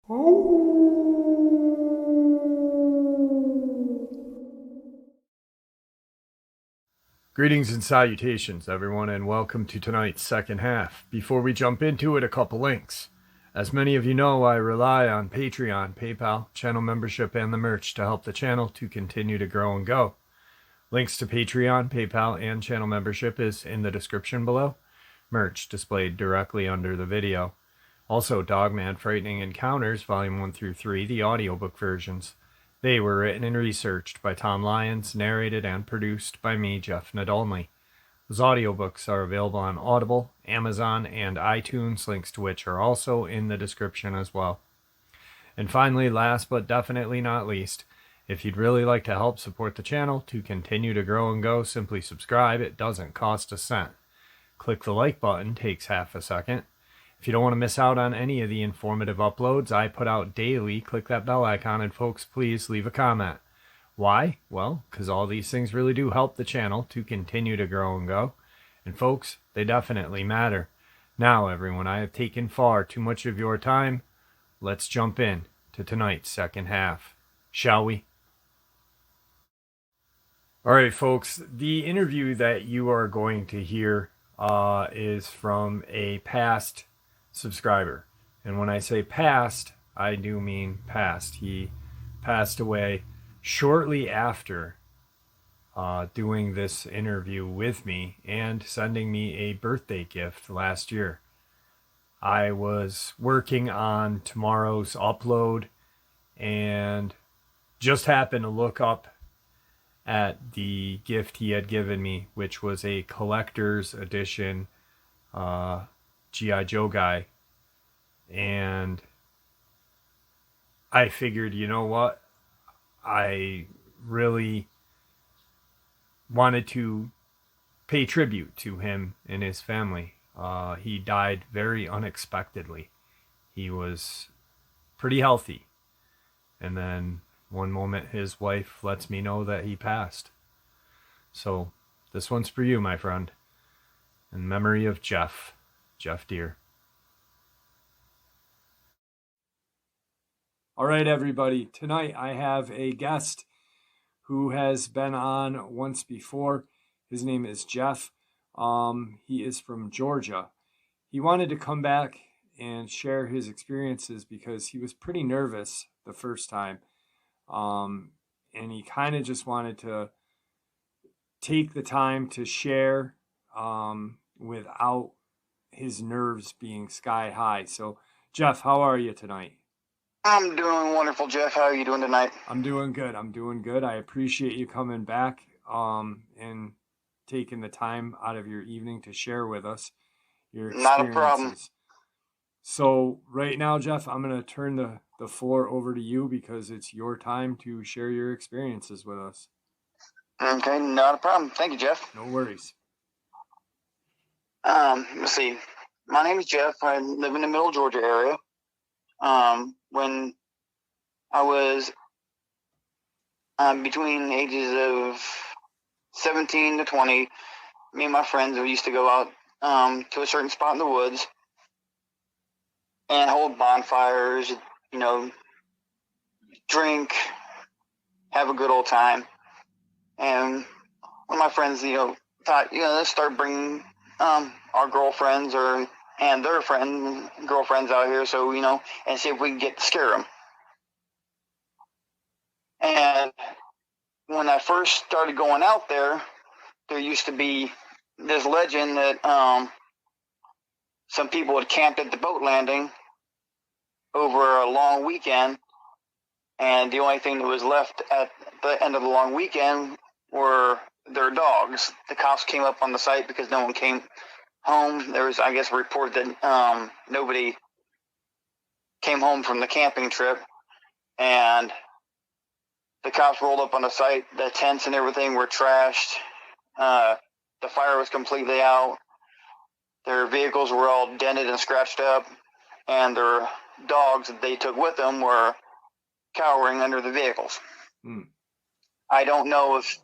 Greetings and salutations, everyone, and welcome to tonight's second half. Before we jump into it, a couple links. As many of you know, I rely on Patreon, PayPal, channel membership, and the merch to help the channel to continue to grow and go. Links to Patreon, PayPal, and channel membership is in the description below. Merch displayed directly under the video. Also, Dogman Frightening Encounters, Volume 1 through 3, the audiobook versions. They were written and researched by Tom Lyons, narrated and produced by me, Jeff Nadolny. Those audiobooks are available on Audible, Amazon, and iTunes, links to which are also in the description as well. And finally, last but definitely not least, if you'd really like to help support the channel to continue to grow and go, simply subscribe. It doesn't cost a cent. Click the like button, takes half a second. If you don't want to miss out on any of the informative uploads I put out daily, click that bell icon, and folks, please leave a comment. Why? Well, because all these things really do help the channel to continue to grow and go. And folks, they definitely matter. Now, everyone, I have taken far too much of your time. Let's jump in to tonight's second half, shall we? All right, folks, the interview that you are going to hear is from a past subscriber. And when I say past, I do mean past. He passed away shortly after doing this interview with me and sending me a birthday gift last year. I was working on tomorrow's upload and just happened to look up at the gift he had given me, which was a collector's edition G.I. Joe guy. And I figured, you know what? I really wanted to pay tribute to him and his family. He died very unexpectedly. He was pretty healthy. And then one moment his wife lets me know that he passed. So this one's for you, my friend. In memory of Jeff Deere. All right, everybody. Tonight I have a guest who has been on once before. His name is Jeff. He is from Georgia. He wanted to come back and share his experiences because he was pretty nervous the first time. And he kind of just wanted to take the time to share without his nerves being sky high. So, Jeff, how are you tonight? I'm doing wonderful, Jeff. How are you doing tonight? I'm doing good. I appreciate you coming back and taking the time out of your evening to share with us your experiences. Not a problem. So right now, Jeff, I'm going to turn the floor over to you because it's your time to share your experiences with us. Okay, not a problem. Thank you, Jeff. No worries. Let's see. My name is Jeff. I live in the Middle Georgia area. When I was between the ages of 17 to 20, me and my friends used to go out to a certain spot in the woods and hold bonfires, drink, have a good old time. And one of my friends, thought, let's start bringing our girlfriends and their girlfriends out here, so and see if we can get to scare them. And when I first started going out there used to be this legend that some people had camped at the boat landing over a long weekend, and the only thing that was left at the end of the long weekend were their dogs. The cops came up on the site because no one came home. There was, I guess, a report that nobody came home from the camping trip, and the cops rolled up on the site. The tents and everything were trashed. The fire was completely out. Their vehicles were all dented and scratched up, and their dogs that they took with them were cowering under the vehicles. I don't know if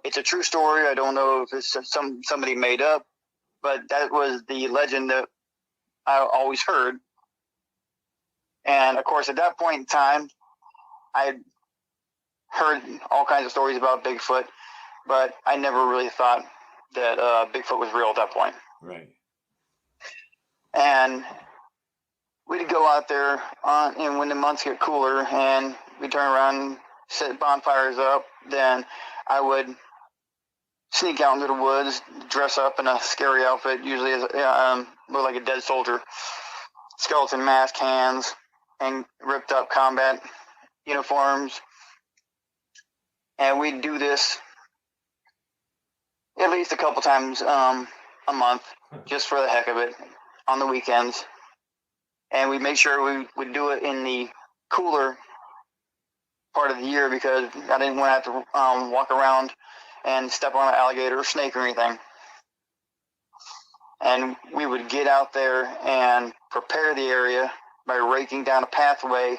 it's a true story. I don't know if it's somebody made up, but that was the legend that I always heard. And of course, at that point in time, I heard all kinds of stories about Bigfoot, but I never really thought that Bigfoot was real at that point. Right. And we'd go out there and when the months get cooler and we turn around and set bonfires up, then I would sneak out into the woods, dress up in a scary outfit, usually as look like a dead soldier, skeleton mask, hands, and ripped up combat uniforms. And we'd do this at least a couple times a month, just for the heck of it, on the weekends. And we made sure we would do it in the cooler part of the year because I didn't want to have to walk around and step on an alligator or snake or anything. And we would get out there and prepare the area by raking down a pathway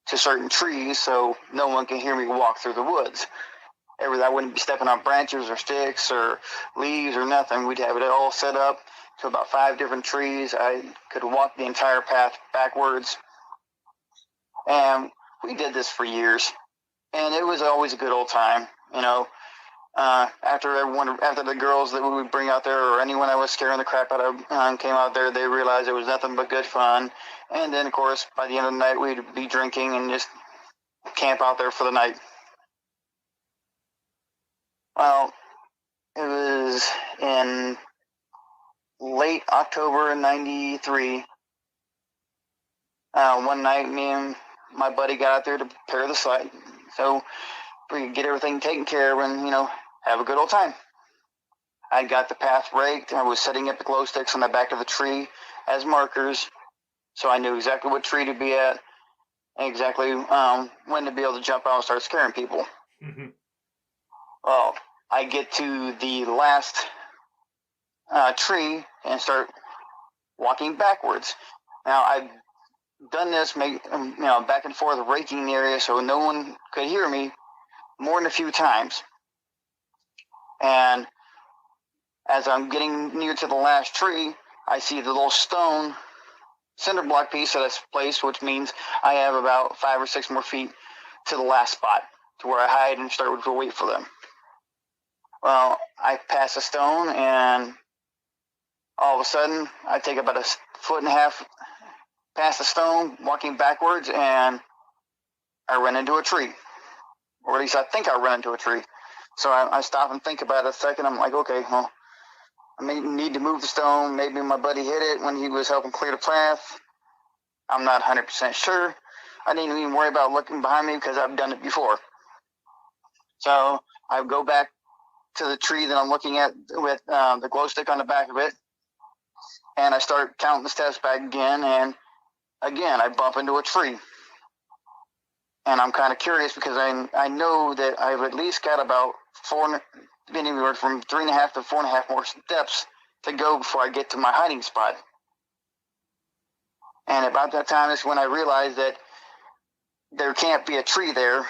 to certain trees so no one can hear me walk through the woods. I wouldn't be stepping on branches or sticks or leaves or nothing. We'd have it all set up to about 5 different trees. I could walk the entire path backwards. And we did this for years. And it was always a good old time, you know. After the girls that we would bring out there or anyone I was scaring the crap out of came out there, they realized it was nothing but good fun. And then, of course, by the end of the night, we'd be drinking and just camp out there for the night. Well, it was in late October of '93. One night, me and my buddy got out there to prepare the site so we could get everything taken care of and, you know, have a good old time. I got the path raked. I was setting up the glow sticks on the back of the tree as markers, so I knew exactly what tree to be at and exactly when to be able to jump out and start scaring people. Mm-hmm. Well, I get to the last tree and start walking backwards. Now, I've done this, back and forth, raking the area so no one could hear me more than a few times. And as I'm getting near to the last tree, I see the little stone cinder block piece that I placed, which means I have about 5 or 6 more feet to the last spot to where I hide and start to wait for them. Well, I pass a stone, and all of a sudden, I take about 1.5 feet past the stone, walking backwards, and I run into a tree. Or at least I think I run into a tree. So I stop and think about it a second. I'm like, okay, well, I may need to move the stone. Maybe my buddy hit it when he was helping clear the path. I'm not 100% sure. I didn't even worry about looking behind me because I've done it before. So I go back to the tree that I'm looking at with the glow stick on the back of it, and I start counting the steps back again, and again I bump into a tree. And I'm kind of curious because I know that I've at least got about anywhere from 3.5 to 4.5 more steps to go before I get to my hiding spot. And about that time is when I realized that there can't be a tree there.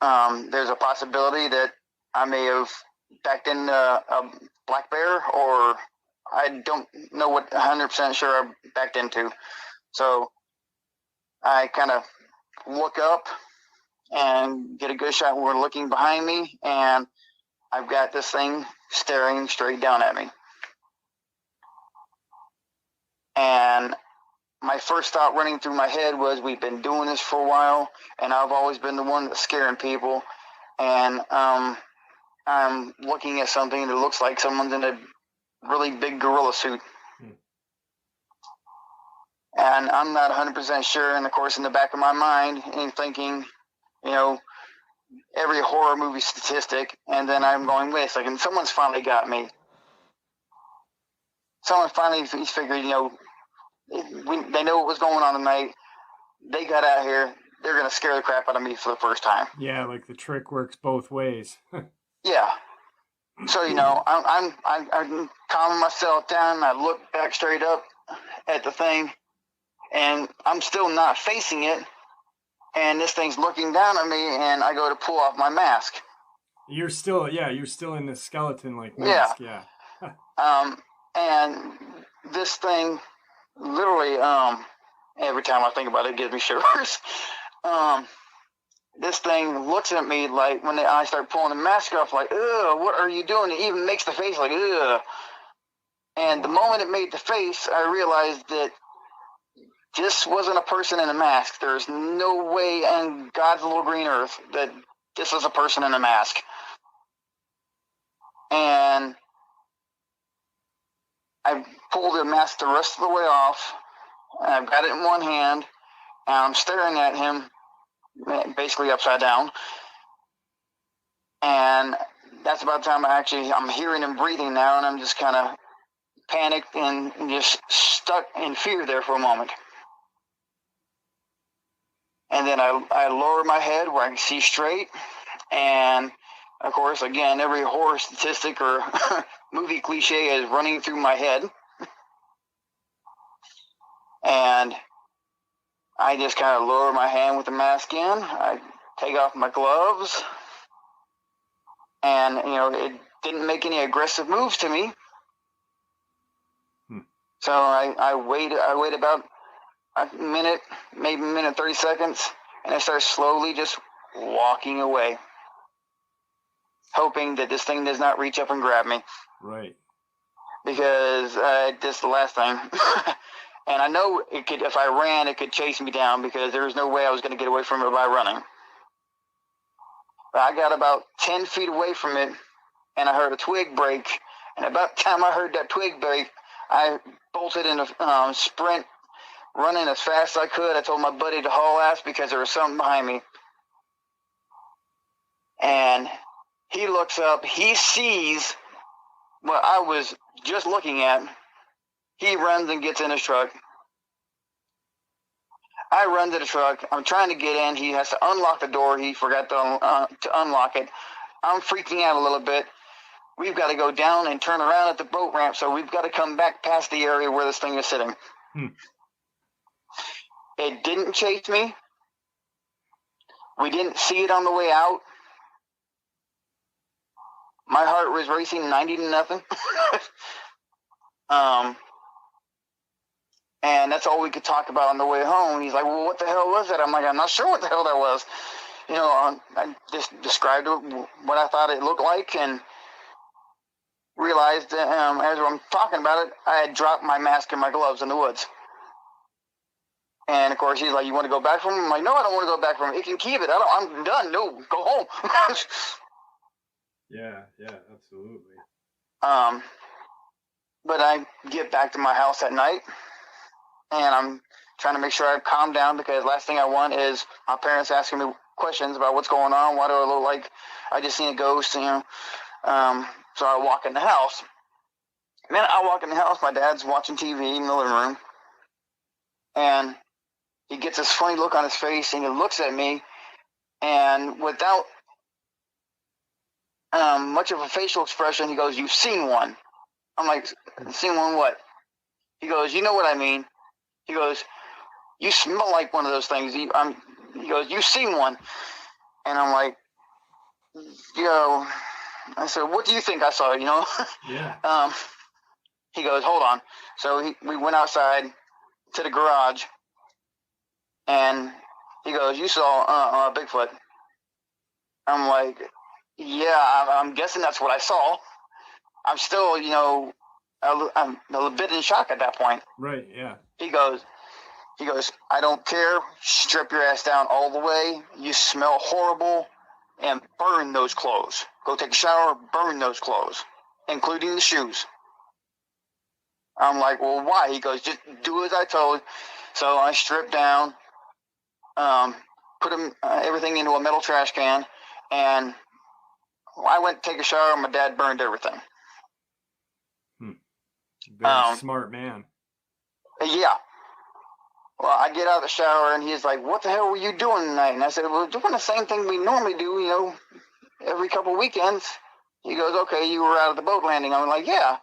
There's a possibility that I may have backed in a black bear, or I don't know what 100% sure I backed into. So I kind of look up and get a good shot when we're looking behind me, and I've got this thing staring straight down at me. And my first thought running through my head was, we've been doing this for a while, and I've always been the one that's scaring people, and I'm looking at something that looks like someone's in a really big gorilla suit. And I'm not 100% sure, and of course in the back of my mind I'm thinking, you know, every horror movie statistic, and then I'm going, wait a second, someone's finally got me. Someone finally figured, you know, they know what was going on tonight. They got out here. They're going to scare the crap out of me for the first time. Yeah, like the trick works both ways. Yeah. So, you know, I'm calming myself down. I look back straight up at the thing, and I'm still not facing it. And this thing's looking down at me, and I go to pull off my mask. You're still in the skeleton-like mask, yeah. And this thing literally, every time I think about it, it gives me shivers. This thing looks at me like when I start pulling the mask off, like, ugh, what are you doing? It even makes the face like, ugh. And the moment it made the face, I realized that this wasn't a person in a mask. There's no way on God's little green earth that this is a person in a mask. And I pulled the mask the rest of the way off, and I've got it in one hand, and I'm staring at him, basically upside down. And that's about the time I'm hearing him breathing now, and I'm just kind of panicked and just stuck in fear there for a moment. And then I lower my head where I can see straight, and of course, again, every horror statistic or movie cliche is running through my head. And I just kind of lower my hand with the mask in. I take off my gloves, and it didn't make any aggressive moves to me. So I wait about a minute, maybe a minute 30 seconds, and I start slowly just walking away, hoping that this thing does not reach up and grab me. Right. Because this is the last thing. And I know it could, if I ran, it could chase me down, because there was no way I was going to get away from it by running. But I got about 10 feet away from it, and I heard a twig break. And about the time I heard that twig break, I bolted in a sprint, running as fast as I could. I told my buddy to haul ass because there was something behind me. And he looks up. He sees what I was just looking at. He runs and gets in his truck. I run to the truck. I'm trying to get in. He has to unlock the door. He forgot to unlock it. I'm freaking out a little bit. We've got to go down and turn around at the boat ramp, so we've got to come back past the area where this thing is sitting. It didn't chase me. We didn't see it on the way out. My heart was racing 90 to nothing. And that's all we could talk about on the way home. He's like, well, what the hell was that? I'm like, I'm not sure what the hell that was. I just described what I thought it looked like, and realized that as I'm talking about it, I had dropped my mask and my gloves in the woods. And of course, he's like, you want to go back from him? I'm like, no, I don't want to go back from him. You can keep it. I'm done. No, go home. Yeah, absolutely. But I get back to my house at night, and I'm trying to make sure I calm down, because last thing I want is my parents asking me questions about what's going on. Why do I look like I just seen a ghost? So I walk in the house. And then I walk in the house. My dad's watching TV in the living room, and he gets this funny look on his face, and he looks at me, and without much of a facial expression, he goes, "You've seen one." I'm like, "Seen one what?" He goes, "You know what I mean." He goes, "You smell like one of those things." He goes, "You've seen one." And I'm like, I said, "What do you think I saw?" Yeah. He goes, "Hold on." So we went outside to the garage, and he goes, "You saw Bigfoot." I'm like, "Yeah, I'm guessing that's what I saw." I'm still, I'm a bit in shock at that point. Right, yeah. He goes, "I don't care. Strip your ass down all the way. You smell horrible, and burn those clothes. Go take a shower, burn those clothes, including the shoes." I'm like, "Well, why?" He goes, "Just do as I told." So I stripped down, put everything into a metal trash can, and I went to take a shower, and my dad burned everything. Very smart man. Yeah. Well, I get out of the shower, and he's like, "What the hell were you doing tonight?" And I said, "We're doing the same thing we normally do, every couple of weekends." He goes, "Okay, you were out at the boat landing." I'm like, "Yeah."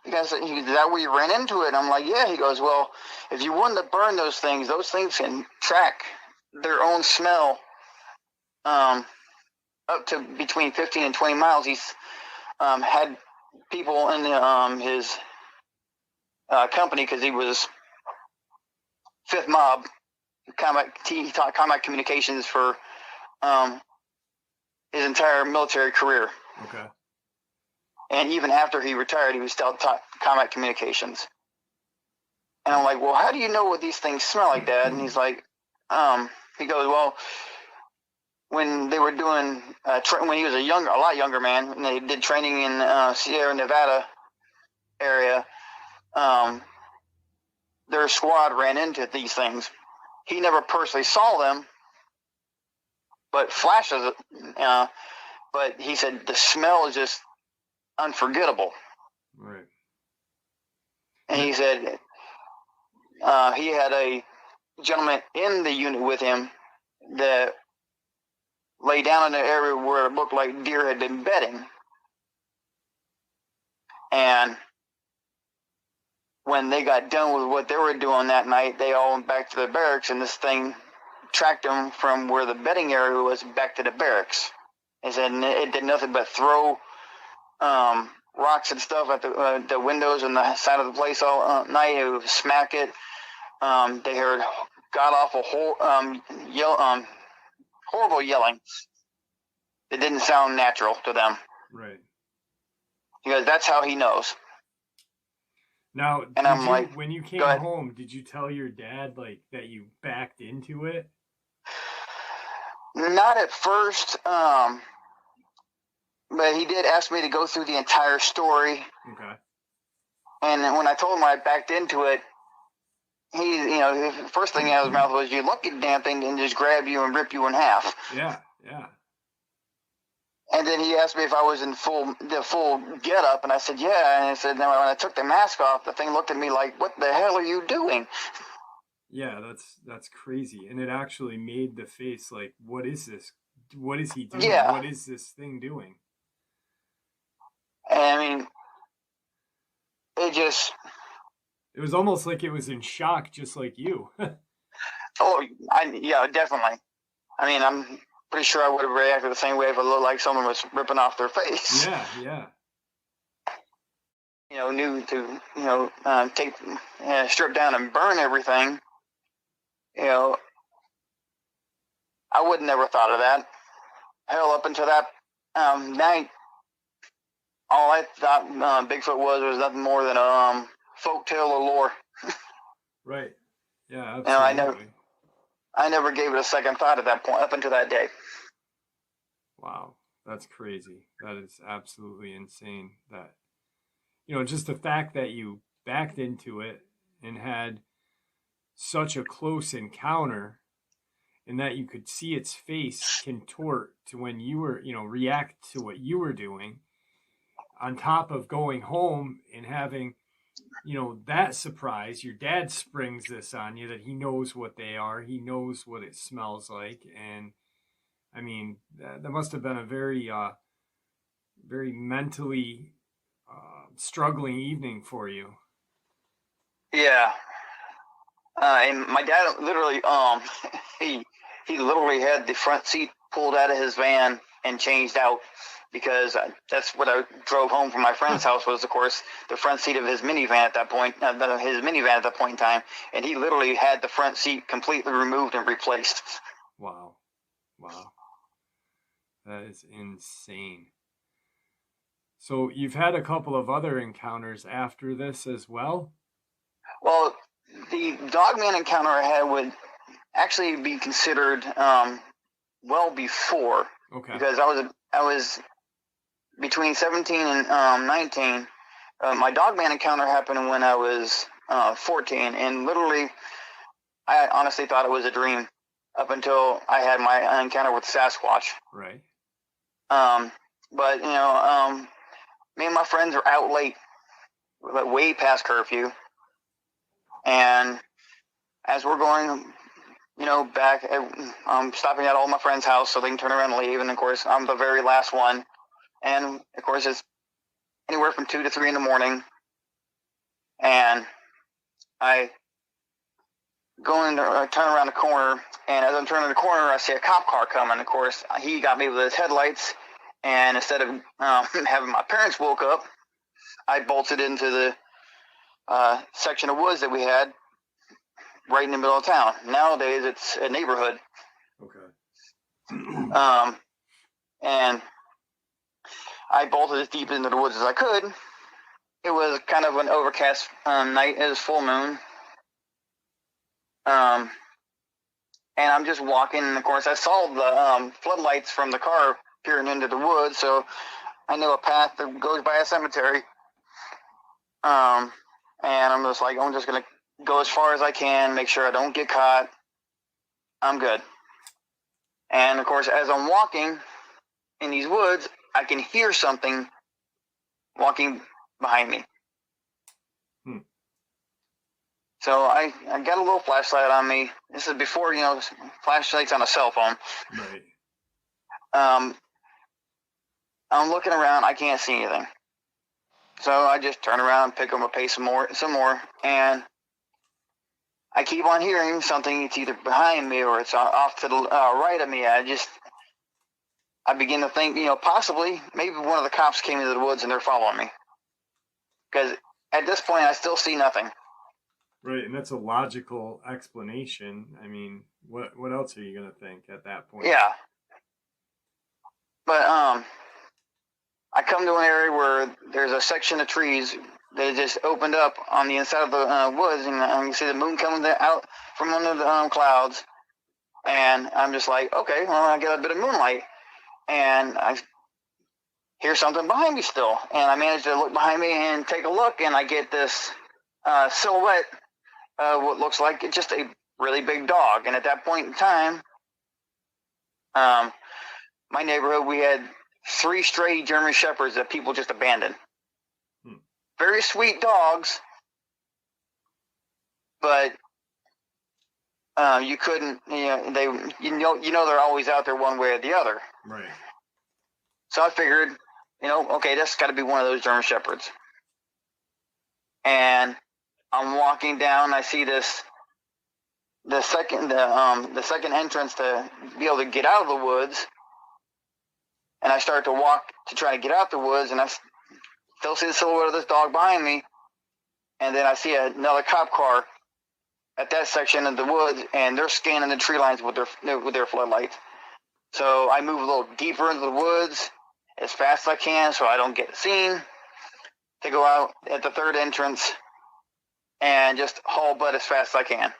He goes, "Is that where you ran into it?" I'm like, "Yeah." He goes, "Well, if you wanted to burn those things can track their own smell up to between 15 and 20 miles. He's had people in his company, because he was Fifth Mob, he taught combat communications for his entire military career. Okay. And even after he retired, he was still taught combat communications. And I'm like, well, how do you know what these things smell like, Dad? And he's like, he goes, well, when they were doing, when he was a lot younger man, and they did training in Sierra Nevada area, their squad ran into these things. He never personally saw them, but flashes. But he said the smell is just unforgettable. Right. And he said he had a gentleman in the unit with him that lay down in an area where it looked like deer had been bedding. And when they got done with what they were doing that night, they all went back to the barracks, and this thing tracked them from where the bedding area was back to the barracks. He said it did nothing but throw rocks and stuff at the windows and the side of the place all night. It would smack it. They heard god-awful horrible yelling. It didn't sound natural to them. Right. Because that's how he knows. Now, and I'm like, when you came home, did you tell your dad like that you backed into it? Not at first, but he did ask me to go through the entire story. Okay. And when I told him I backed into it, he, the first thing out of his mouth was, "You lucky damn thing didn't just grab you and rip you in half." Yeah, yeah. And then he asked me if I was in the full get up, and I said, yeah. And I said, then when I took the mask off, the thing looked at me like, "What the hell are you doing?" Yeah, that's crazy. And it actually made the face like, what is this? What is he doing? Yeah. What is this thing doing? And I mean, it was almost like it was in shock, just like you. Yeah, definitely. I mean, I'm pretty sure I would have reacted the same way if it looked like someone was ripping off their face. Yeah, yeah. Knew to, take, strip down and burn everything. I would never thought of that. Hell, up until that night, all I thought Bigfoot was nothing more than a folk tale or lore. Right. Yeah, absolutely. I never gave it a second thought at that point, up until that day. Wow, that's crazy. That is absolutely insane. That, just the fact that you backed into it and had such a close encounter, and that you could see its face contort to when you were, react to what you were doing, on top of going home and having, that surprise. Your dad springs this on you that he knows what they are. He knows what it smells like. And I mean, that must have been a very, very mentally struggling evening for you. Yeah. And my dad literally, he literally had the front seat pulled out of his van and changed out, because that's what I drove home from my friend's house was, of course, the front seat of his minivan at that point, in time, and he literally had the front seat completely removed and replaced. Wow. That is insane. So you've had a couple of other encounters after this as well? Well, the Dogman encounter I had would actually be considered well before. Okay. Because I was between 17 and 19. My Dogman encounter happened when I was 14, and literally, I honestly thought it was a dream up until I had my encounter with Sasquatch. Right. But me and my friends are out late, way past curfew, and as we're going, back, I'm stopping at all my friends' house so they can turn around and leave, and of course I'm the very last one, and of course it's anywhere from 2 to 3 in the morning, and I turn around the corner, and as I'm turning the corner, I see a cop car coming. Of course, he got me with his headlights, and instead of having my parents woke up, I bolted into the section of woods that we had, right in the middle of town. Nowadays, it's a neighborhood. Okay. And I bolted as deep into the woods as I could. It was kind of an overcast night. It was full moon. And I'm just walking, and of course, I saw the floodlights from the car peering into the woods, so I know a path that goes by a cemetery. And I'm just like, I'm just going to go as far as I can, make sure I don't get caught. I'm good. And of course, as I'm walking in these woods, I can hear something walking behind me. So I got a little flashlight on me. This is before, flashlights on a cell phone. Right. I'm looking around. I can't see anything. So I just turn around and pick up my pace some more, and I keep on hearing something. It's either behind me or it's off to the right of me. I begin to think, possibly maybe one of the cops came into the woods and they're following me. Because at this point, I still see nothing. Right, and that's a logical explanation. I mean, what else are you going to think at that point? Yeah. But I come to an area where there's a section of trees that just opened up on the inside of the woods, and you can see the moon coming out from under the clouds. And I'm just like, okay, well, I got a bit of moonlight. And I hear something behind me still. And I manage to look behind me and take a look, and I get this silhouette of what looks like just a really big dog. And at that point in time, my neighborhood, we had 3 stray German Shepherds that people just abandoned. Very sweet dogs, but you couldn't, they're always out there one way or the other. Right. So I figured, okay, that's got to be one of those German Shepherds. And I'm walking down. I see the second entrance to be able to get out of the woods. And I start to walk to try to get out the woods, and I still see the silhouette of this dog behind me. And then I see another cop car at that section of the woods, and they're scanning the tree lines with their floodlights. So I move a little deeper into the woods as fast as I can so I don't get seen, to go out at the third entrance and just haul butt as fast as I can.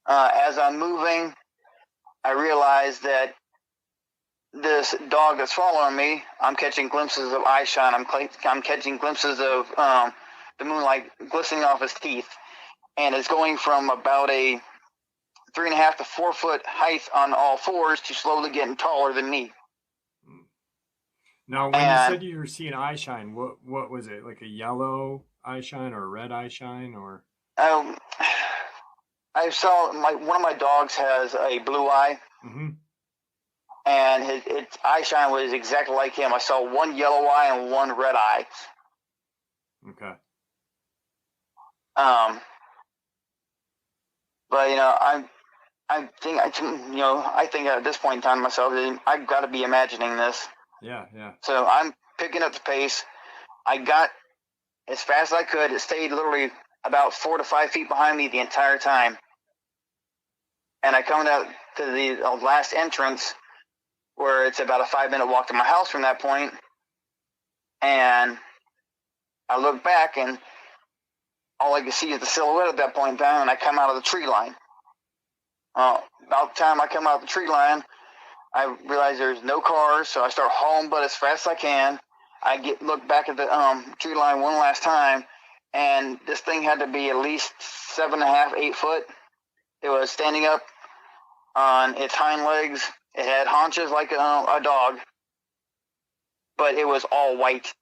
As I'm moving, I realize that this dog that's following me, I'm catching glimpses of eye shine. I'm catching glimpses of the moonlight glistening off his teeth. And it's going from about a 3.5 to 4 foot height on all fours to slowly getting taller than me. Now, when you said you were seeing eye shine, what was it? Like a yellow eye shine or a red eye shine, or? I saw one of my dogs has a blue eye. Mm-hmm. And its eye shine was exactly like him. I saw one yellow eye and one red eye. Okay. But I think at this point in time myself, I've got to be imagining this. Yeah. So I'm picking up the pace. I got as fast as I could. It stayed literally about 4 to 5 feet behind me the entire time. And I come out to the last entrance, where it's about a 5-minute walk to my house from that point. And I look back, and all I can see is the silhouette at that point in time, and I come out of the tree line. About the time I come out of the tree line, I realize there's no cars, so I start hauling butt as fast as I can. I look back at the tree line one last time, and this thing had to be at least 7.5, 8 foot. It was standing up on its hind legs. It had haunches like a dog, but it was all white.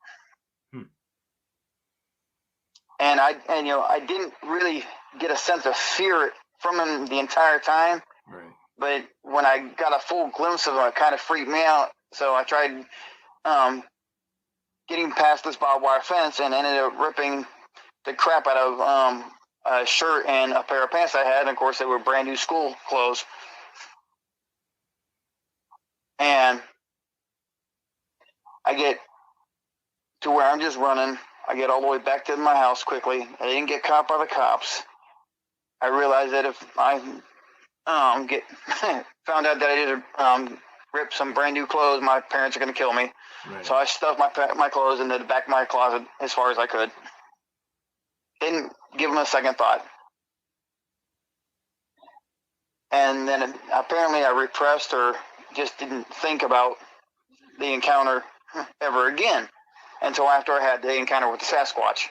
And I didn't really get a sense of fear from him the entire time. Right. But when I got a full glimpse of him, it kind of freaked me out. So I tried getting past this barbed wire fence and ended up ripping the crap out of a shirt and a pair of pants I had. And of course, they were brand new school clothes. And I get to where I'm just running. I get all the way back to my house quickly. I didn't get caught by the cops. I realized that if I get found out that I did rip some brand new clothes, my parents are going to kill me. Right. So I stuffed my clothes into the back of my closet as far as I could. Didn't give them a second thought. And then apparently I repressed or just didn't think about the encounter ever again until after I had the encounter with the Sasquatch.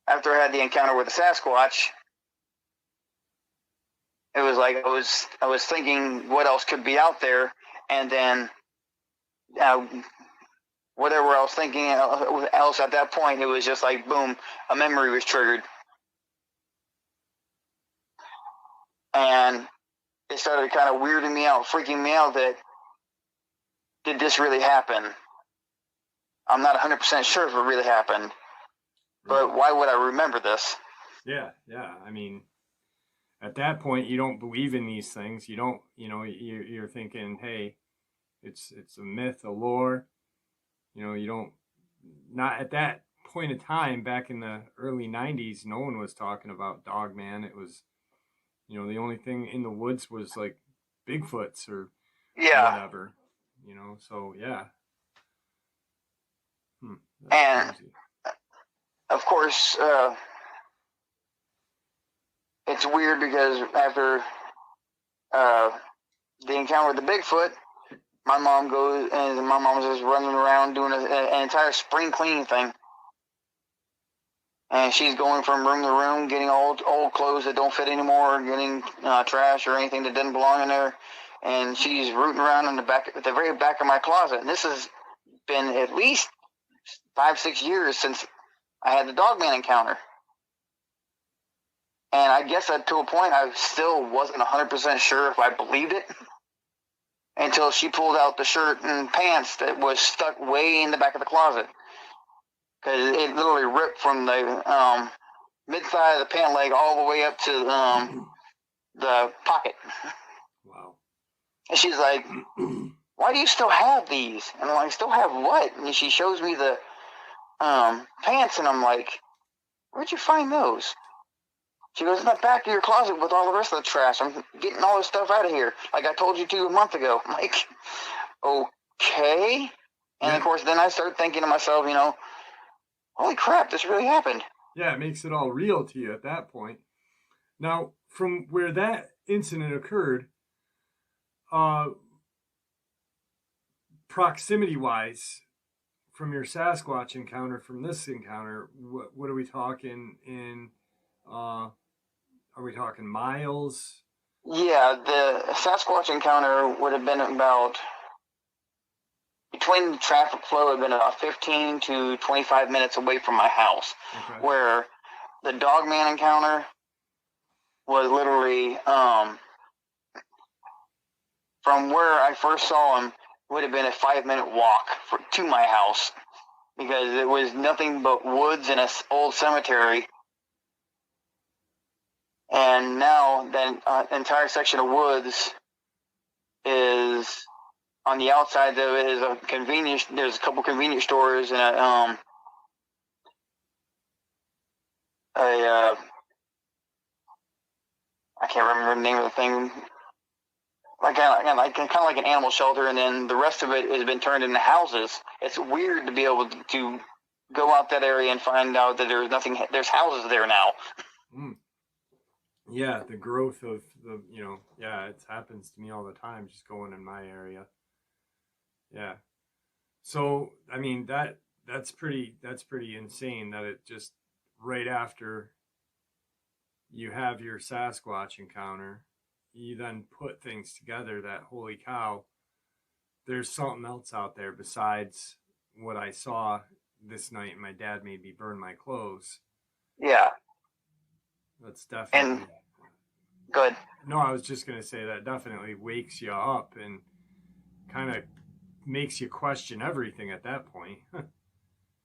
After I had the encounter with the Sasquatch, it was like I was thinking what else could be out there, and then whatever I was thinking else at that point, it was just like boom, a memory was triggered, and it started kind of weirding me out, freaking me out that did this really happen? I'm not 100% sure if it really happened, but why would I remember this? Yeah. I mean, at that point, you don't believe in these things. You don't, you're thinking, hey, it's a myth, a lore. You don't, not at that point of time back in the early 90s, no one was talking about Dogman. It was, the only thing in the woods was like Bigfoots or whatever, so yeah. And crazy. Of course, it's weird because after the encounter with the Bigfoot, my mom goes and my mom's just running around doing an entire spring cleaning thing. And she's going from room to room, getting old clothes that don't fit anymore, getting trash or anything that doesn't belong in there. And she's rooting around in at the very back of my closet. And this has been at least 5-6 years since I had the Dogman encounter. And I guess to a point, I still wasn't 100% sure if I believed it until she pulled out the shirt and pants that was stuck way in the back of the closet. Because it literally ripped from the mid-thigh of the pant leg all the way up to the pocket. Wow. And she's like, why do you still have these? And I'm like, still have what? And she shows me the pants, and I'm like, where'd you find those? She goes, in the back of your closet with all the rest of the trash. I'm getting all this stuff out of here, like I told you to a month ago. I'm like, okay. And of course, then I start thinking to myself, holy crap, this really happened. Yeah, it makes it all real to you at that point. Now, from where that incident occurred, proximity-wise, from your Sasquatch encounter, from this encounter, what are we talking in? Are we talking miles? Yeah, the Sasquatch encounter would have been about, between the traffic flow, would have been about 15 to 25 minutes away from my house. Okay. Where the Dogman encounter was literally, from where I first saw him, would have been a 5-minute walk to my house, because it was nothing but woods and an old cemetery. And now that entire section of woods is on the outside of it is a convenience. There's a couple convenience stores and I can't remember the name of the thing. Kind of like an animal shelter, and then the rest of it has been turned into houses. It's weird to be able to go out that area and find out that there's nothing. There's houses there now. Mm. Yeah, the growth of the, it happens to me all the time, just going in my area. Yeah. So, I mean, that's pretty insane that it just right after you have your Sasquatch encounter, you then put things together that, holy cow, there's something else out there besides what I saw this night. My dad made me burn my clothes. Yeah. That's definitely. And good. No, I was just going to say that definitely wakes you up and kind of makes you question everything at that point.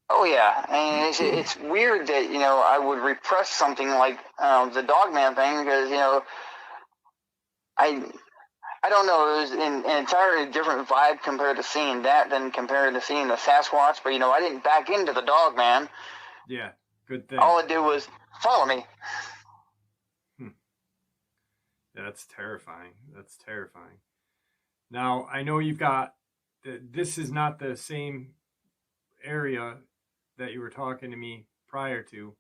Oh, yeah. And it's weird that, I would repress something like the Dogman thing because, I don't know. It was an entirely different vibe compared to seeing that than compared to seeing the Sasquatch. But, I didn't back into the Dogman. Yeah, good thing. All it did was follow me. That's terrifying. That's terrifying. Now, I know you've got, this is not the same area that you were talking to me prior to,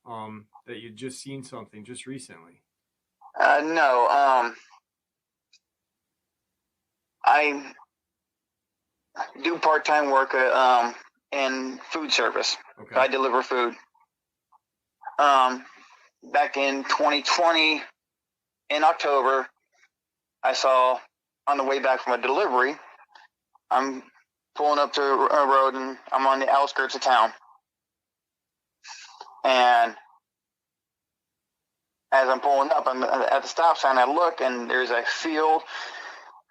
that you'd just seen something just recently. No, I do part-time work in food service. Okay. I deliver food. Back in 2020, in October, I saw on the way back from a delivery, I'm pulling up to a road and I'm on the outskirts of town. And as I'm pulling up, I'm at the stop sign, I look and there's a field.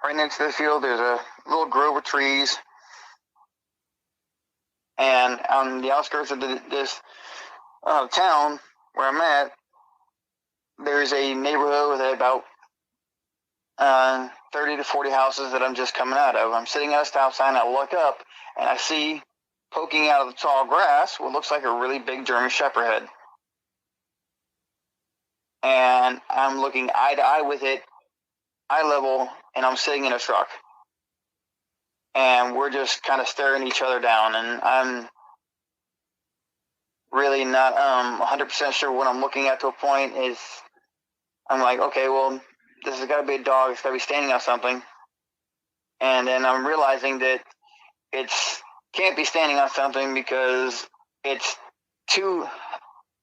Right next to the field, there's a little grove of trees. And on the outskirts of this town where I'm at, there's a neighborhood with about 30 to 40 houses that I'm just coming out of. I'm sitting at a stop sign, I look up, and I see poking out of the tall grass what looks like a really big German Shepherd head. And I'm looking eye to eye with it, eye level, and I'm sitting in a truck. And we're just kind of staring each other down, and I'm really not 100% sure what I'm looking at to a point. Is I'm like, okay, well, this has got to be a dog. It's got to be standing on something. And then I'm realizing that it's can't be standing on something because it's too,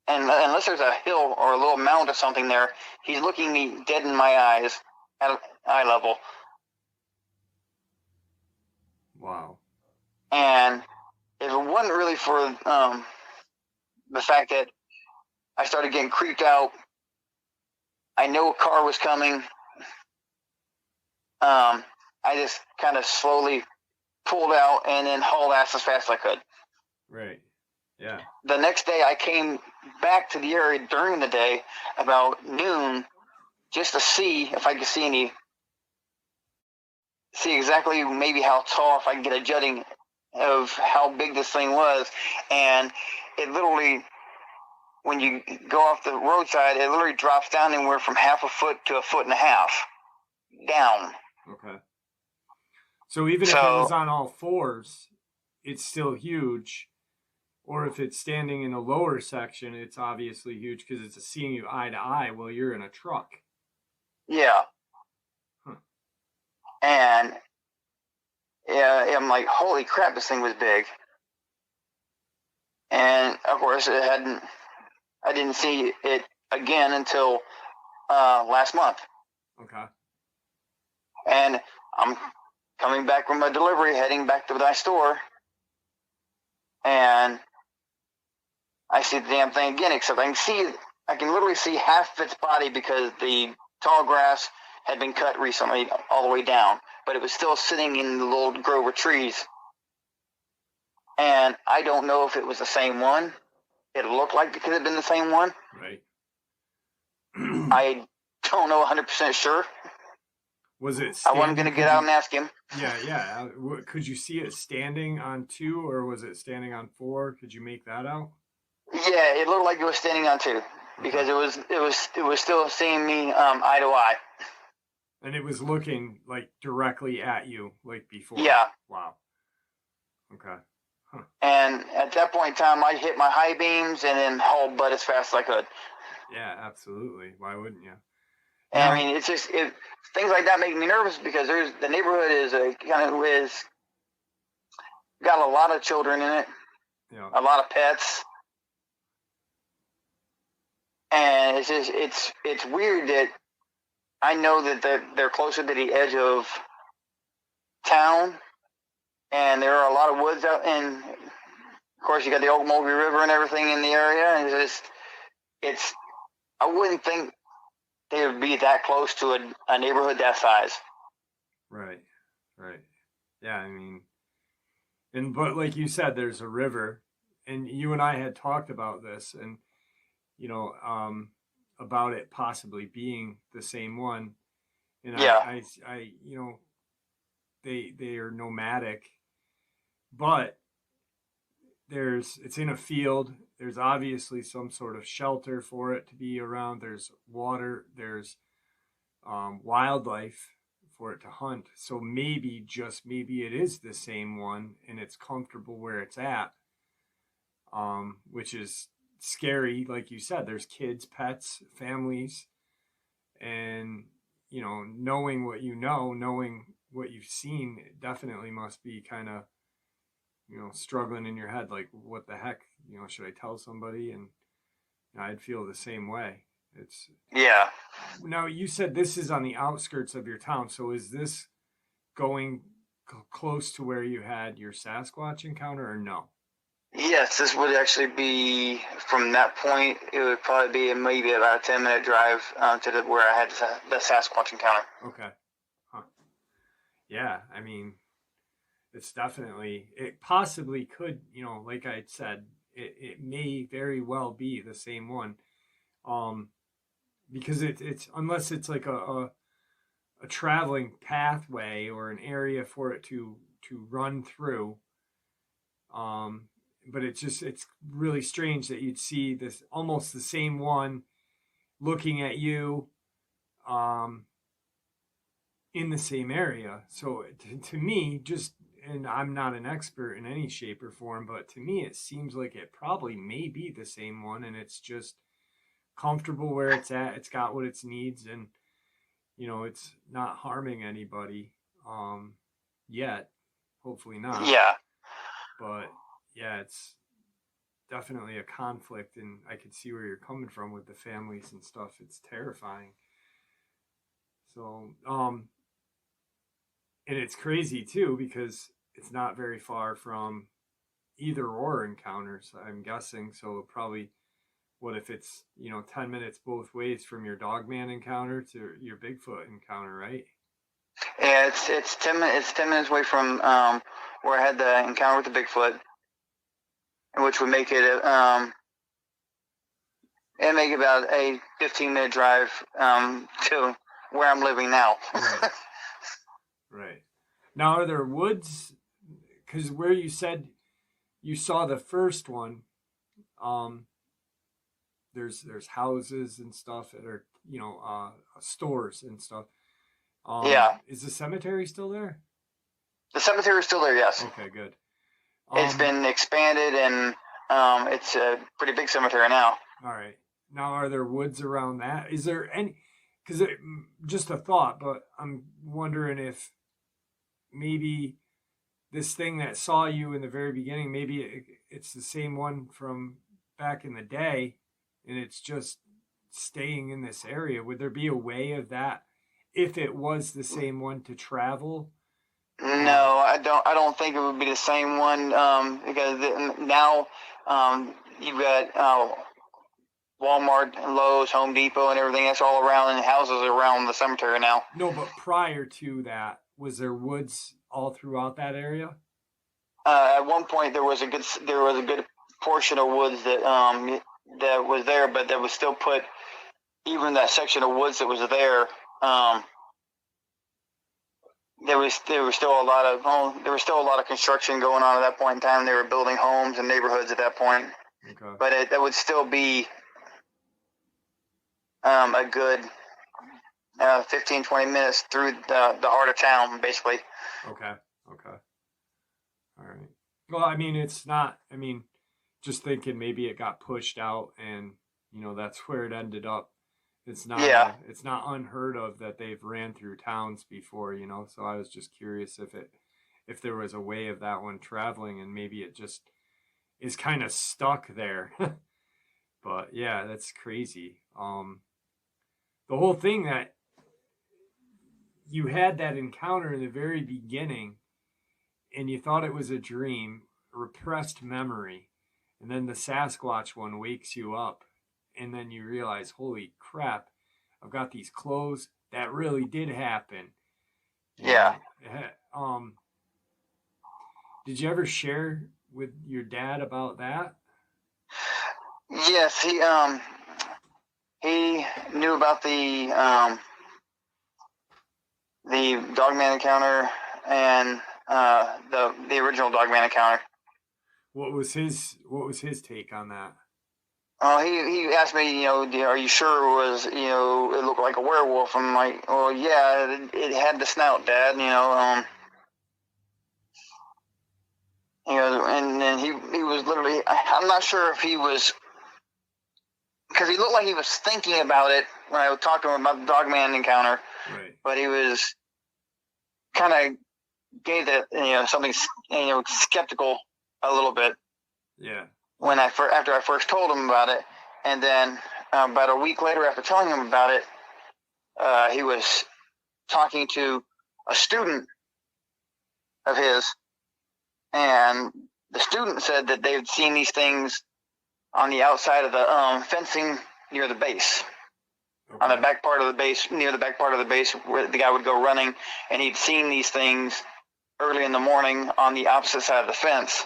and unless there's a hill or a little mound or something there, he's looking me dead in my eyes at eye level. Wow. And if it wasn't really for the fact that I started getting creeped out, I knew a car was coming. I just kind of slowly pulled out and then hauled ass as fast as I could. Right. Yeah. The next day, I came back to the area during the day about noon just to see if I could see exactly maybe how tall, if I could get a jutting of how big this thing was. And it literally, when you go off the roadside, it literally drops down anywhere from half a foot to a foot and a half down. Okay. So even if it was on all fours, it's still huge. Or if it's standing in a lower section, it's obviously huge because it's seeing you eye to eye while you're in a truck. Yeah. Huh. And yeah, I'm like, holy crap, this thing was big. And of course, I didn't see it again until last month. Okay. And I'm coming back from my delivery, heading back to my store, and I see the damn thing again, except I can literally see half of its body because the tall grass had been cut recently all the way down, but it was still sitting in the little grove of trees. And I don't know if it was the same one. It looked like it could have been the same one. Right. I don't know 100% sure. Was it I wasn't going to get out and ask him. Yeah. Could you see it standing on 2 or was it standing on 4? Could you make that out? Yeah, it looked like it was standing on 2 because it was still seeing me eye to eye. And it was looking like directly at you like before. Yeah. Wow. Okay. Huh. And at that point in time, I hit my high beams and then hauled butt as fast as I could. Yeah, absolutely. Why wouldn't you? And I mean, it's just things like that make me nervous because the neighborhood is got a lot of children in it, yeah. A lot of pets, and it's weird that I know that they're closer to the edge of town, and there are a lot of woods out, and of course you got the Oakmulgee River and everything in the area, and it's I wouldn't think they would be that close to a neighborhood that size. Right. Yeah, I mean, but like you said, there's a river, and you and I had talked about this, and about it possibly being the same one. And yeah. I they are nomadic, but it's in a field. There's obviously some sort of shelter for it to be around. There's water. There's wildlife for it to hunt. So maybe, just maybe, it is the same one and it's comfortable where it's at, which is scary. Like you said, there's kids, pets, families, and knowing what knowing what you've seen, it definitely must be kind of struggling in your head, like, what the heck, should I tell somebody? And I'd feel the same way. It's Yeah. Now, you said this is on the outskirts of your town, so is this going close to where you had your Sasquatch encounter, or no? Yes, this would actually be from that point. It would probably be maybe about a 10-minute drive to where I had the Sasquatch encounter. Okay. Huh. Yeah, I mean, it's definitely, it possibly could, like I said, it may very well be the same one. Because it's unless it's like a traveling pathway or an area for it to run through. But it's really strange that you'd see this almost the same one looking at you in the same area. So to me, just, and I'm not an expert in any shape or form, but to me it seems like it probably may be the same one, and it's just comfortable where it's at. It's got what it needs, and it's not harming anybody yet. Hopefully not. Yeah. But yeah, it's definitely a conflict, and I could see where you're coming from with the families and stuff. It's terrifying. So, and it's crazy too, because it's not very far from either or encounters, I'm guessing. So probably, what if it's 10 minutes both ways from your Dogman encounter to your Bigfoot encounter, right? Yeah, it's 10 minutes away from where I had the encounter with the Bigfoot, which would make it about a 15-minute drive to where I'm living now. Right. Right. Now, are there woods? Because where you said you saw the first one, there's houses and stuff that are stores and stuff. Yeah. Is the cemetery still there? The cemetery is still there, yes. Okay, good. It's been expanded, and it's a pretty big cemetery now. All right. Now, are there woods around that? Is there any? Because just a thought, but I'm wondering if maybe this thing that saw you in the very beginning, maybe it's the same one from back in the day, and it's just staying in this area. Would there be a way of that, if it was the same one, to travel? No, I don't think it would be the same one, because now you've got Walmart, Lowe's, Home Depot, and everything that's all around, and houses around the cemetery now. No, but prior to that, was there woods all throughout that area? At one point, there was a good portion of woods that was there, but that was still put. Even that section of woods that was there, there was still a lot of construction going on at that point in time. They were building homes and neighborhoods at that point. Okay. But that would still be a good 15, 20 minutes through the heart of town, basically. Okay. All right. Well, I mean, it's not, just thinking maybe it got pushed out and, that's where it ended up. It's not, it's not unheard of that they've ran through towns before, so I was just curious if there was a way of that one traveling, and maybe it just is kind of stuck there. But yeah, that's crazy. The whole thing that you had that encounter in the very beginning, and you thought it was a dream, repressed memory, and then the Sasquatch one wakes you up, and then you realize, holy crap, I've got these clothes. That really did happen. Yeah. Did you ever share with your dad about that? Yes, he knew about the Dogman encounter and the original Dogman encounter. What was his take on that? He asked me, are you sure it was, it looked like a werewolf? I'm like, well, yeah, it had the snout, Dad, and then he was literally, I'm not sure if he was, because he looked like he was thinking about it when I talked to him about the Dogman encounter, Right. but he was kind of gave that, something, skeptical a little bit. Yeah. When after I first told him about it, and then about a week later after telling him about it, he was talking to a student of his, and the student said that they'd seen these things on the outside of the fencing near the base, okay, on the back part of the base, near the back part of the base where the guy would go running, and he'd seen these things early in the morning on the opposite side of the fence.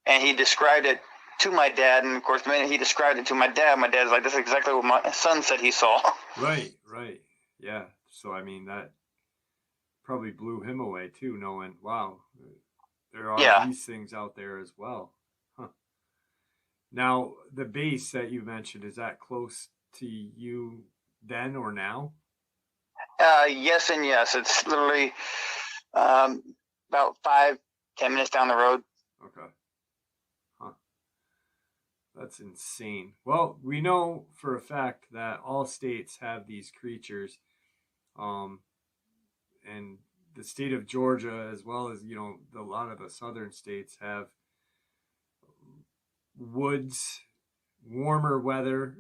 And he described it to my dad, and of course, the minute he described it to my dad's like, "This is exactly what my son said he saw." Right. Yeah. So, I mean, that probably blew him away, too, knowing, wow, there are these things out there as well. Huh. Now, the base that you mentioned, is that close to you then or now? Yes and yes. It's literally about 5-10 minutes down the road. Okay. That's insane. Well, we know for a fact that all states have these creatures, and the state of Georgia, as well as a lot of the southern states, have woods, warmer weather,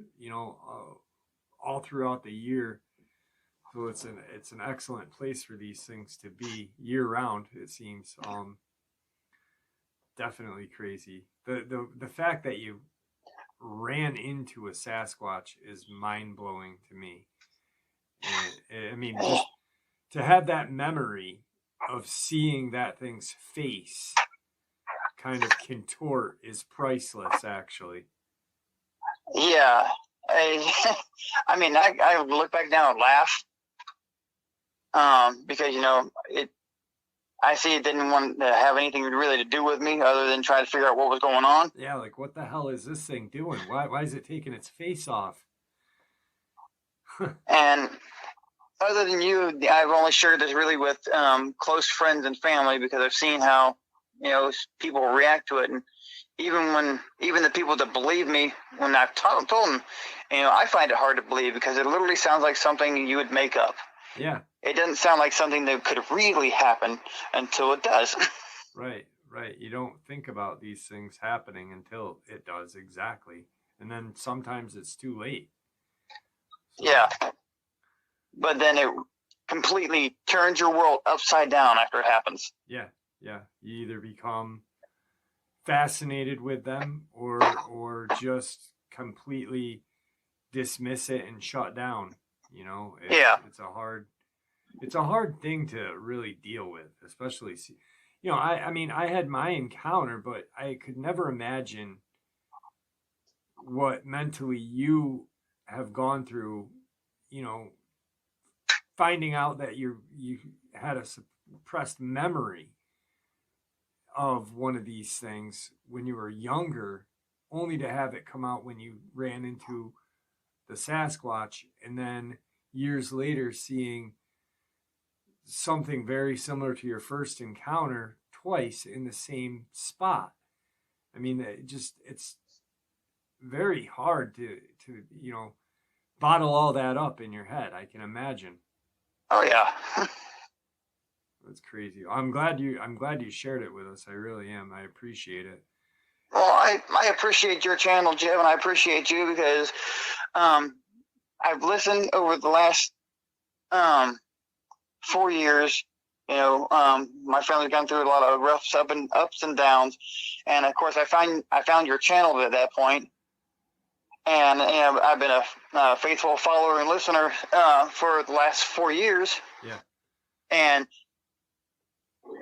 all throughout the year. So it's an excellent place for these things to be year round. It seems definitely crazy. The fact that you ran into a Sasquatch is mind-blowing to me. And, I mean, just to have that memory of seeing that thing's face kind of contort is priceless, actually. Yeah. I mean, I look back now and laugh, because, I see it didn't want to have anything really to do with me other than try to figure out what was going on. Yeah, like, what the hell is this thing doing? Why is it taking its face off? And other than you, I've only shared this really with close friends and family, because I've seen how, people react to it. And even the people that believe me, when I've told them, I find it hard to believe, because it literally sounds like something you would make up. Yeah. It doesn't sound like something that could really happen until it does. Right. You don't think about these things happening until it does, exactly. And then sometimes it's too late. So. Yeah. But then it completely turns your world upside down after it happens. Yeah. You either become fascinated with them or just completely dismiss it and shut down. It's a hard thing to really deal with, especially, I mean, I had my encounter, but I could never imagine what mentally you have gone through, finding out that you had a suppressed memory of one of these things when you were younger, only to have it come out when you ran into the Sasquatch, and then years later seeing something very similar to your first encounter twice in the same spot. I mean, it's very hard to bottle all that up in your head, I can imagine. Oh yeah. That's crazy. I'm glad you shared it with us. I really am. I appreciate it. Well, I appreciate your channel, Jim, and I appreciate you, because I've listened over the last 4 years. My family's gone through a lot of ups and downs, and of course I found your channel at that point, and I've been a faithful follower and listener for the last 4 years. Yeah. And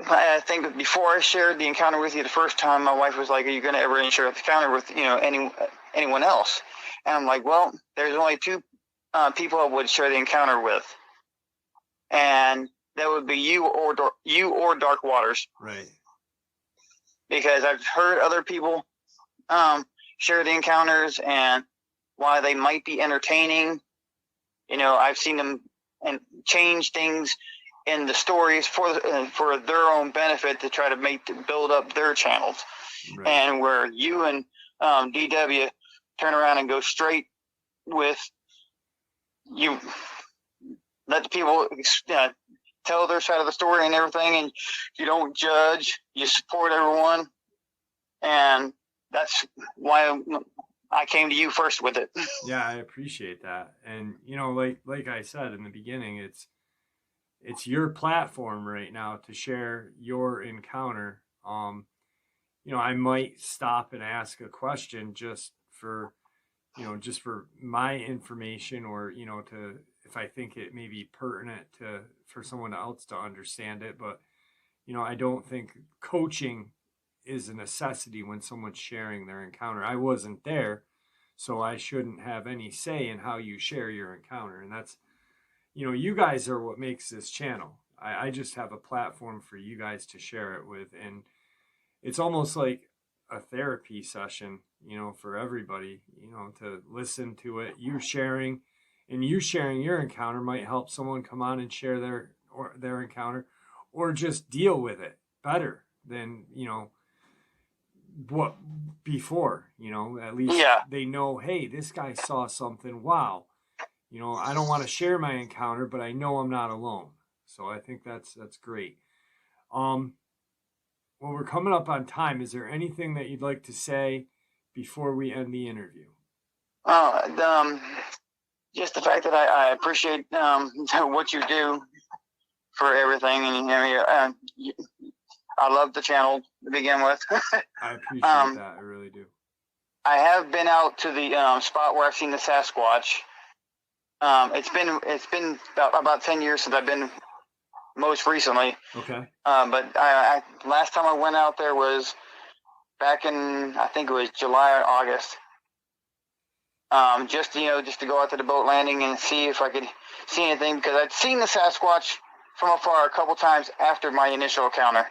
I think before I shared the encounter with you the first time, my wife was like, "Are you going to ever share the encounter with anyone else?" And I'm like, "Well, there's only 2 people I would share the encounter with, and that would be you or Dark Waters." Right. Because I've heard other people share the encounters and why they might be entertaining. I've seen them and change things in the stories for their own benefit to try to build up their channels. Right. And where you and DW turn around and go straight with, you let the people tell their side of the story and everything, and you don't judge, you support everyone, and that's why I came to you first with it. Yeah, I appreciate that. And like I said in the beginning, it's your platform right now to share your encounter. I might stop and ask a question just for my information, or to, if I think it may be pertinent for someone else to understand it. But I don't think coaching is a necessity when someone's sharing their encounter. I wasn't there, so I shouldn't have any say in how you share your encounter. And that's, you guys are what makes this channel. I just have a platform for you guys to share it with. And it's almost like a therapy session, for everybody, to listen to it. You sharing your encounter might help someone come on and share their encounter, or just deal with it better than, what before, at least they know, hey, this guy saw something. Wow. I don't want to share my encounter, but I know I'm not alone. So I think that's great. Well, we're coming up on time. Is there anything that you'd like to say before we end the interview? Just the fact that I appreciate what you do for everything, and I love the channel to begin with. I appreciate that. I really do. I have been out to the spot where I've seen the Sasquatch. It's been about 10 years since I've been most recently. Okay. But I last time I went out there was back in, I think it was July or August. Just to go out to the boat landing and see if I could see anything, because I'd seen the Sasquatch from afar a couple times after my initial encounter.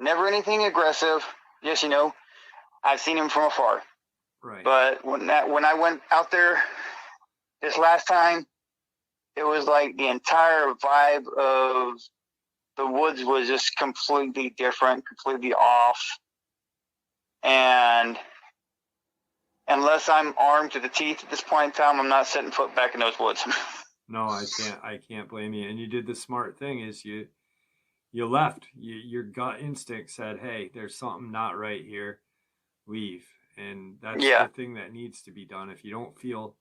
Never anything aggressive, just I've seen him from afar. Right. But when I went out there this last time, it was like the entire vibe of the woods was just completely different, completely off. And unless I'm armed to the teeth at this point in time, I'm not setting foot back in those woods. No, I can't blame you. And you did the smart thing, is you left. Your gut instinct said, hey, there's something not right here. Leave. And that's the thing that needs to be done. If you don't feel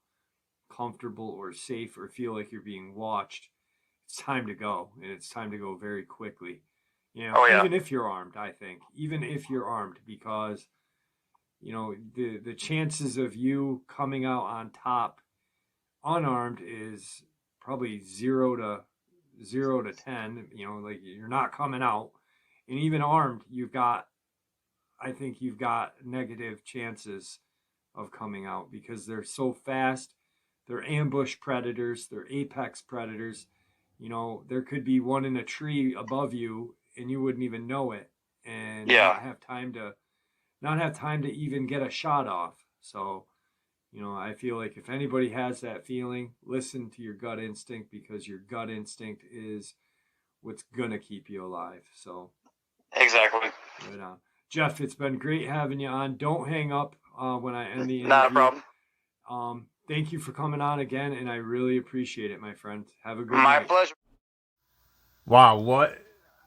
comfortable or safe or feel like you're being watched, it's time to go. And it's time to go very quickly. Even if you're armed, I think. Even if you're armed, because the chances of you coming out on top unarmed is probably 0 to 10. Like, you're not coming out. And even armed, I think you've got negative chances of coming out, because they're so fast. They're ambush predators. They're apex predators. There could be one in a tree above you and you wouldn't even know it, and not have time to even get a shot off. So, I feel like if anybody has that feeling, listen to your gut instinct, because your gut instinct is what's going to keep you alive. So, exactly. Right on. Jeff, it's been great having you on. Don't hang up when I end the interview. Not a problem. Thank you for coming on again, and I really appreciate it, my friend. Have a good night. My pleasure. Wow, what?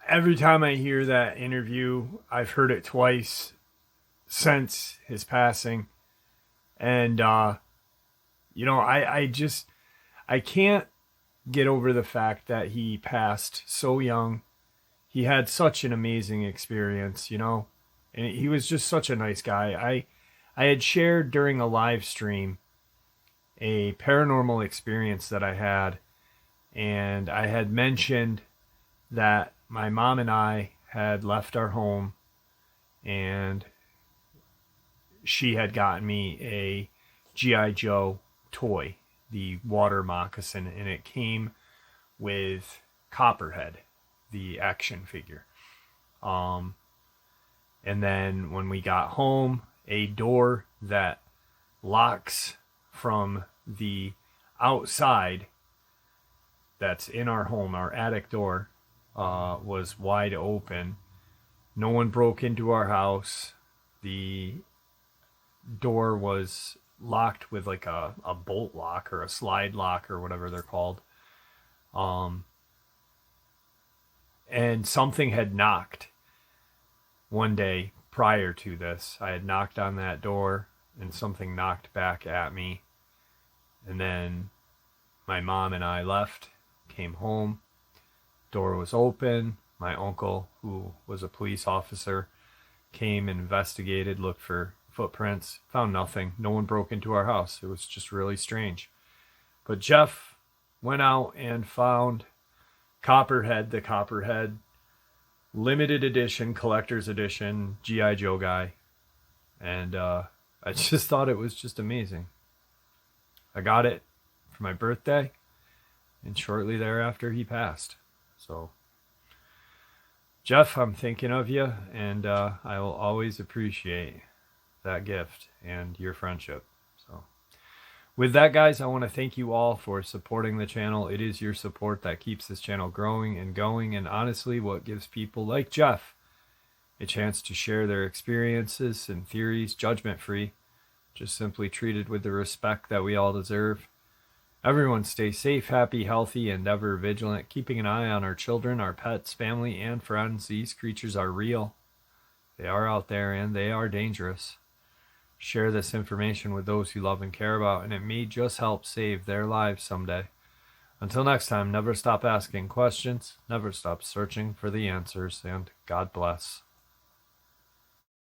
Every time I hear that interview, I've heard it twice since his passing. And, I can't get over the fact that he passed so young. He had such an amazing experience, and he was just such a nice guy. I had shared during a live stream a paranormal experience that I had, and I had mentioned that my mom and I had left our home, and she had gotten me a G.I. Joe toy, the water moccasin, and it came with Copperhead, the action figure. And then when we got home, a door that locks from the outside that's in our home. Our attic door was wide open. No one broke into our house. The door was locked with like a bolt lock or a slide lock or whatever they're called. And something had knocked one day prior to this. I had knocked on that door and something knocked back at me. And then my mom and I left, came home. Door was open. My uncle, who was a police officer, came and investigated, looked for footprints, found nothing. No one broke into our house. It was just really strange. But Jeff went out and found Copperhead, the Copperhead limited edition, collector's edition, G.I. Joe guy. And I just thought it was just amazing. I got it for my birthday, and shortly thereafter he passed. So, Jeff, I'm thinking of you, and I will always appreciate that gift and your friendship. So, with that, guys, I want to thank you all for supporting the channel. It is your support that keeps this channel growing and going, and honestly, what gives people like Jeff a chance to share their experiences and theories judgment-free, just simply treated with the respect that we all deserve. Everyone stay safe, happy, healthy, and ever vigilant, keeping an eye on our children, our pets, family, and friends. These creatures are real. They are out there, and they are dangerous. Share this information with those you love and care about, and it may just help save their lives someday. Until next time, never stop asking questions, never stop searching for the answers, and God bless.